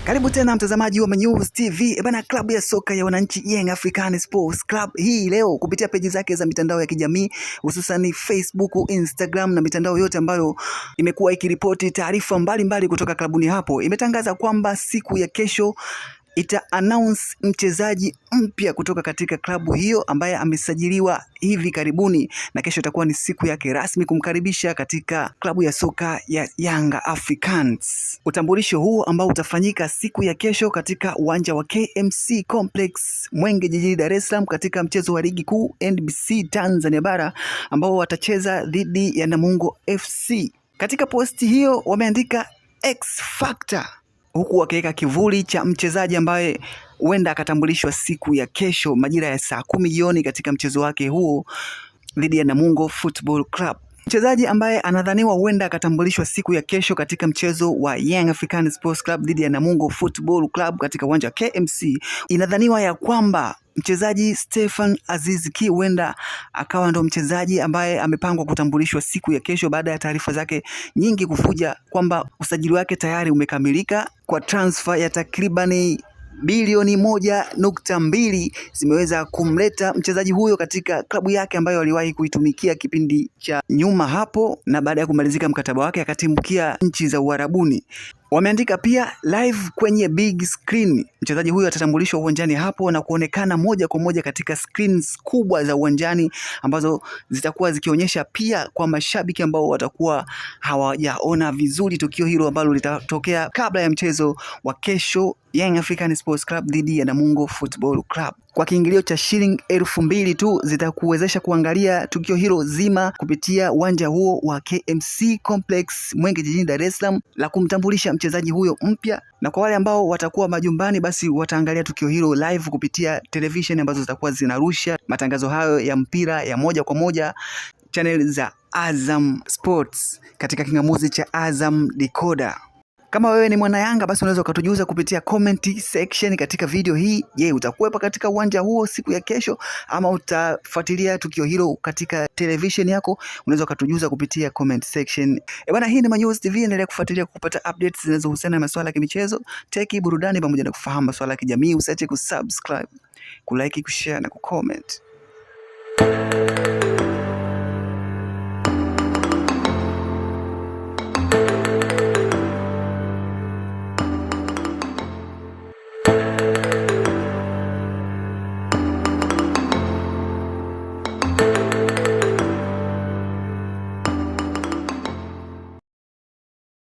Karibu tena mtazamaji wa Manyuzi TV. Bana, klabu ya soka ya wananchi Young African Sports Club hii leo kupitia peji zake za mitandao ya kijamii hususan Facebook, Instagram na mitandao yote ambayo imekuwa ikiripoti taarifa mbalimbali kutoka klabuni hapo, imetangaza kwamba siku ya kesho ita announce mchezaji mpya kutoka katika klabu hiyo ambaye amesajiliwa hivi karibuni, na kesho itakuwa ni siku yake rasmi kumkaribisha katika klabu ya soka ya Young Africans. Utambulisho huu ambao utafanyika siku ya kesho katika uwanja wa KMC Complex Mwenge jijini Dar es Salaam katika mchezo wa ligi kuu NBC Tanzania Bara ambao watacheza dhidi ya Namungo FC. Katika posti hiyo wameandika X Factor, huku wakiweka kivuli cha mchezaji ambaye huenda akatambulishwa siku ya kesho majira ya saa 10 jioni katika mchezo wake huo dhidi ya Namungo Football Club. Mchezaji ambaye anadhaniwa huenda akatambulishwa siku ya kesho katika mchezo wa Young African Sports Club dhidi ya Namungo Football Club katika uwanja wa KMC, inadhaniwa ya kwamba mchezaji Stefan Aziz Ki huenda akawa ndo mchezaji ambaye amepangwa kutambulishwa siku ya kesho baada ya taarifa zake nyingi kufuja kwamba usajili wake tayari umekamilika kwa transfer ya takribani bilioni 1.2 zimeweza kumleta mchezaji huyo katika klabu yake ambayo aliwahi kuitumikia kipindi cha nyuma hapo, na baada ya kumalizika mkataba wake akatimbukia nchi za Uarabuni. Wameandika pia live kwenye big screen. Mchezaji huyo atatambulishwa uwanjani hapo na kuonekana moja kwa moja katika screens kubwa za uwanjani ambazo zitakuwa zikionyesha pia kwa mashabiki ambao watakuwa hawajaona vizuri tukio hilo ambalo litatokea kabla ya mchezo wa kesho Young African Sports Club dhidi ya Namungo Football Club. Kwa kiingilio cha shilingi 2,000 tu zitakuwezesha kuangalia tukio hilo zima kupitia uwanja huo wa KMC Complex Mwenge jijini Dar es Salaam la kumtambulisha mchezaji huyo mpya, na kwa wale ambao watakuwa majumbani basi wataangalia tukio hilo live kupitia television ambazo zitakuwa zinarusha matangazo hayo ya mpira ya moja kwa moja channel za Azam Sports katika kingamuzi cha Azam Decoder. Kama wewe ni mwana Yanga basi unaweza ukatujuza kupitia comment section katika video hii. Je, utakuwepo katika uwanja huo siku ya kesho ama utafuatilia tukio hilo katika television yako? Unaweza ukatujuza kupitia comment section. Bwana, hii ni Manyuzi TV, endelea kufuatilia kupata updates zinazohusiana na masuala ya kimichezo, teki, burudani pamoja na kufahamu masuala ya kijamii. Usiache kusubscribe, kulike, kushare na kucomment.